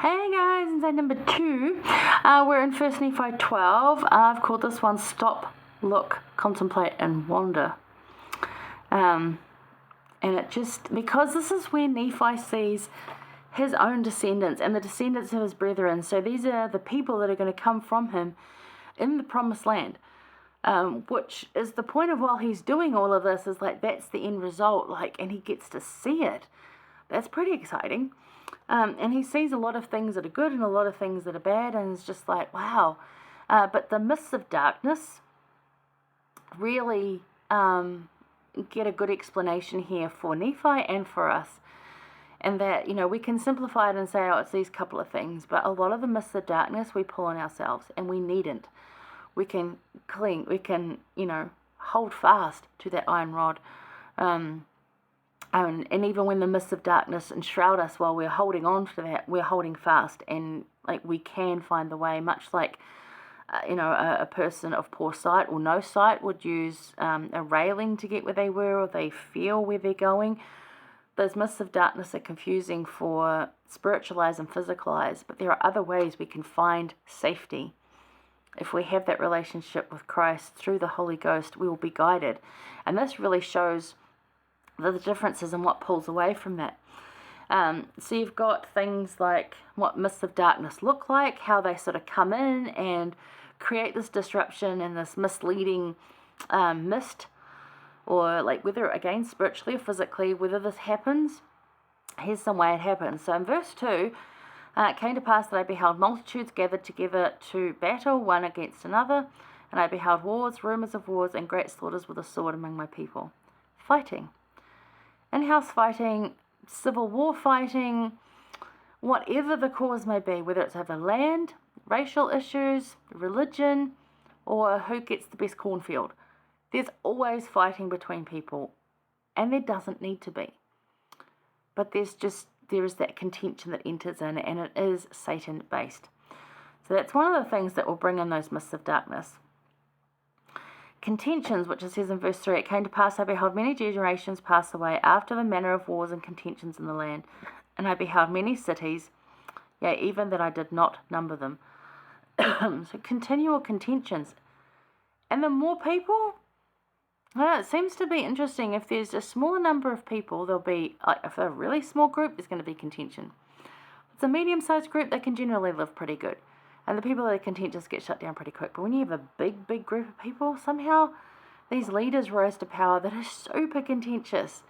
Hey guys, inside number 2, we're in 1 Nephi 12. I've called this one Stop, Look, Contemplate and Wander. And it just, because this is where Nephi sees his own descendants and the descendants of his brethren. So these are the people that are going to come from him in the promised land. Which is the point of while he's doing all of this, is like that's the end result, and he gets to see it. That's pretty exciting. And he sees a lot of things that are good and a lot of things that are bad, and it's just like, wow. But the mists of darkness really get a good explanation here for Nephi and for us. And that, we can simplify it and say, oh, it's these couple of things, but a lot of the mists of darkness we pull on ourselves, and we needn't. We can cling, we can, hold fast to that iron rod. And even when the mists of darkness enshroud us while we're holding on to that, we're holding fast, and we can find the way, much like a person of poor sight or no sight would use a railing to get where they were, or they feel where they're going. Those mists of darkness are confusing for spiritual eyes and physical eyes, but there are other ways we can find safety. If we have that relationship with Christ through the Holy Ghost, we will be guided. And this really shows the differences in what pulls away from that. So you've got things like what mists of darkness look like, how they sort of come in and create this disruption and this misleading mist, or whether, again, spiritually or physically, whether this happens. Here's some way it happens. So in verse 2, it came to pass that I beheld multitudes gathered together to battle one against another, and I beheld wars, rumours of wars, and great slaughters with a sword among my people. Fighting. In-house fighting, civil war fighting, whatever the cause may be, whether it's over land, racial issues, religion, or who gets the best cornfield. There's always fighting between people, and there doesn't need to be. But there is that contention that enters in, and it is Satan-based. So that's one of the things that will bring in those mists of darkness. Contentions, which it says in verse 3, it came to pass, I beheld many generations pass away after the manner of wars and contentions in the land. And I beheld many cities, yea, even that I did not number them. So continual contentions. And the more people, it seems to be interesting. If there's a smaller number of people, there'll be, if a really small group, there's going to be contention. If it's a medium-sized group, they can generally live pretty good. And the people that are contentious get shut down pretty quick. But when you have a big group of people, somehow these leaders rise to power that are super contentious.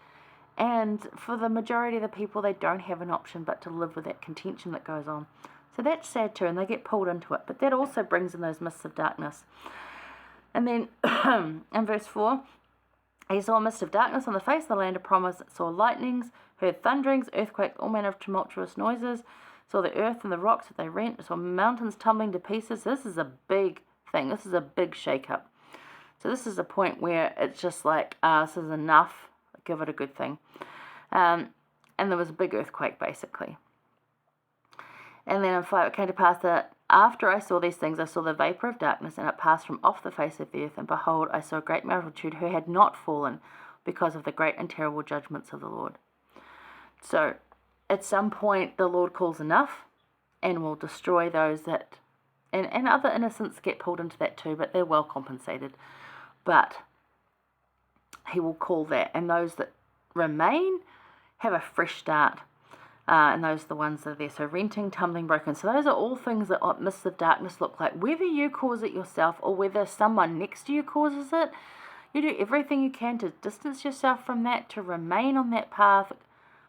And for the majority of the people, they don't have an option but to live with that contention that goes on. So that's sad too, and they get pulled into it. But that also brings in those mists of darkness. And then in verse 4, he saw a mist of darkness on the face of the land of promise, saw lightnings, heard thunderings, earthquakes, all manner of tumultuous noises, saw the earth and the rocks that they rent, saw mountains tumbling to pieces. This is a big thing. This is a big shake-up. So this is a point where it's just like, this is enough. Give it a good thing. And there was a big earthquake, basically. And then in 5, it came to pass that after I saw these things, I saw the vapor of darkness, and it passed from off the face of the earth. And behold, I saw a great multitude who had not fallen because of the great and terrible judgments of the Lord. So at some point, the Lord calls enough and will destroy those that, and other innocents get pulled into that too, but they're well compensated. But he will call that, and those that remain have a fresh start. And those are the ones that are there. So renting, tumbling, broken. So those are all things that mists of darkness look like. Whether you cause it yourself or whether someone next to you causes it, you do everything you can to distance yourself from that, to remain on that path,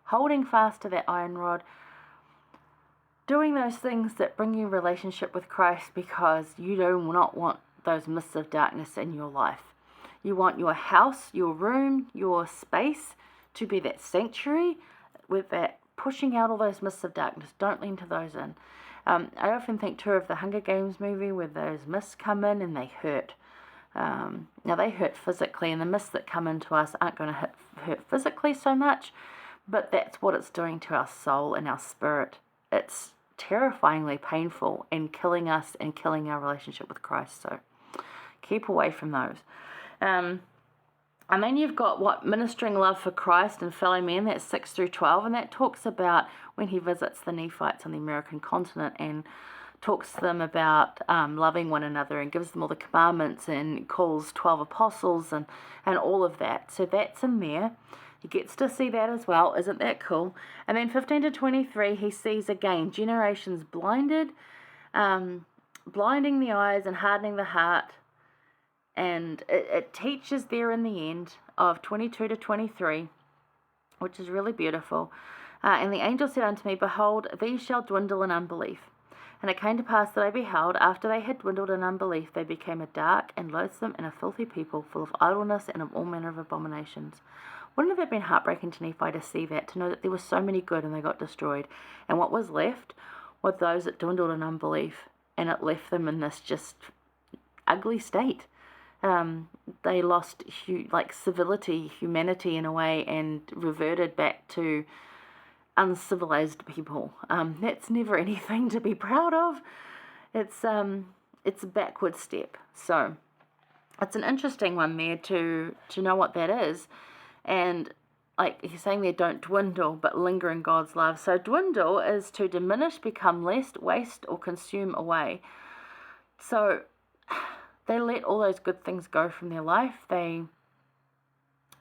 holding fast to that iron rod, doing those things that bring you relationship with Christ, because you do not want those mists of darkness in your life. You want your house, your room, your space to be that sanctuary with that pushing out all those mists of darkness. Don't lean to those in. I often think too of the Hunger Games movie where those mists come in and they hurt. Now they hurt physically, and the mists that come into us aren't going to hurt physically so much, but that's what it's doing to our soul and our spirit. It's terrifyingly painful and killing us and killing our relationship with Christ. So keep away from those. And then you've got ministering love for Christ and fellow men, that's 6 through 12, and that talks about when he visits the Nephites on the American continent and talks to them about loving one another and gives them all the commandments and calls 12 apostles and all of that. So that's in there. He gets to see that as well. Isn't that cool? And then 15 to 23, he sees again generations blinded, blinding the eyes and hardening the heart. And it teaches there in the end of 22 to 23, which is really beautiful. And the angel said unto me, Behold, these shall dwindle in unbelief. And it came to pass that I beheld, after they had dwindled in unbelief, they became a dark and loathsome and a filthy people, full of idleness and of all manner of abominations. Wouldn't it have been heartbreaking to Nephi to see that, to know that there were so many good and they got destroyed? And what was left were those that dwindled in unbelief, and it left them in this just ugly state. They lost civility, humanity in a way, and reverted back to uncivilized people. That's never anything to be proud of. It's a backward step. So it's an interesting one there to know what that is. And like he's saying there, don't dwindle, but linger in God's love. So dwindle is to diminish, become less, waste, or consume away. So they let all those good things go from their life. They,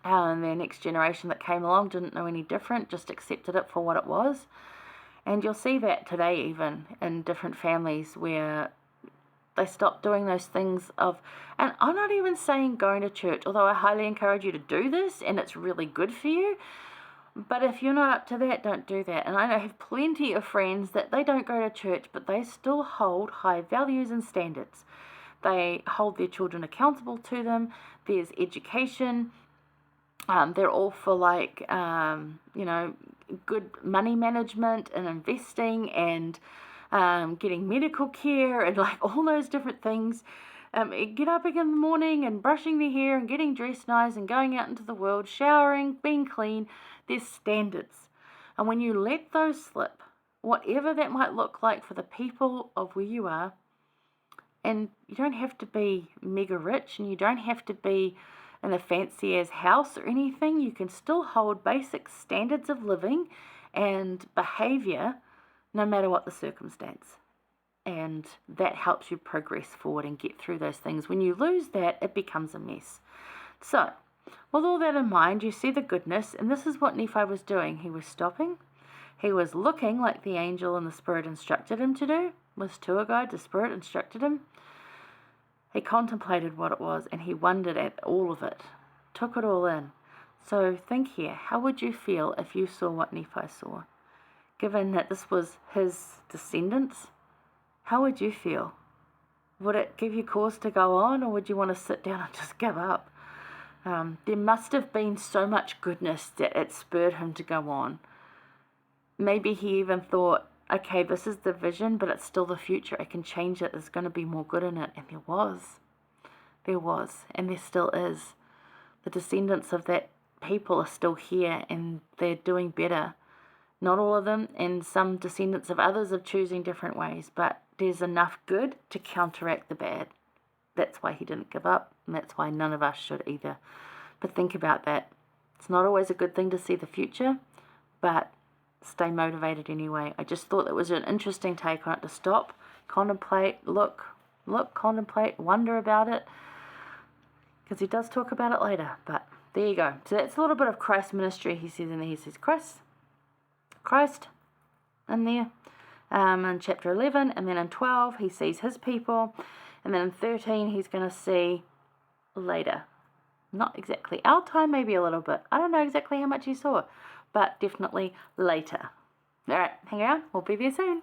and their next generation that came along didn't know any different, just accepted it for what it was. And you'll see that today even in different families where they stop doing those things of, and I'm not even saying going to church, although I highly encourage you to do this and it's really good for you. But if you're not up to that, don't do that. And I have plenty of friends that they don't go to church, but they still hold high values and standards. They hold their children accountable to them. There's education. They're all for good money management and investing and getting medical care and all those different things. Get up again in the morning and brushing their hair and getting dressed nice and going out into the world, showering, being clean. There's standards. And when you let those slip, whatever that might look like for the people of where you are, and you don't have to be mega rich and you don't have to be in a fancy as house or anything. You can still hold basic standards of living and behavior no matter what the circumstance. And that helps you progress forward and get through those things. When you lose that, it becomes a mess. So, with all that in mind, you see the goodness, and this is what Nephi was doing. He was stopping. He was looking like the angel and the Spirit instructed him to do. Was tour guide, the Spirit instructed him. He contemplated what it was and he wondered at all of it, took it all in. So think here, how would you feel if you saw what Nephi saw? Given that this was his descendants, how would you feel? Would it give you cause to go on, or would you want to sit down and just give up? There must have been so much goodness that it spurred him to go on. Maybe he even thought, okay, this is the vision, but it's still the future. I can change it. There's going to be more good in it. And there was, and there still is. The descendants of that people are still here, and they're doing better. Not all of them, and some descendants of others are choosing different ways, but there's enough good to counteract the bad. That's why he didn't give up, and that's why none of us should either. But think about that. It's not always a good thing to see the future, but stay motivated anyway. I just thought it was an interesting take on it, to stop, contemplate, look, contemplate, wonder about it, because he does talk about it later. But there you go. So that's a little bit of Christ's ministry. He says in there, he says Christ in there in chapter 11, and then in 12 he sees his people, and then in 13 he's going to see later. Not exactly our time, maybe a little bit. I don't know exactly how much he saw, but definitely later. All right, hang around. We'll be there soon.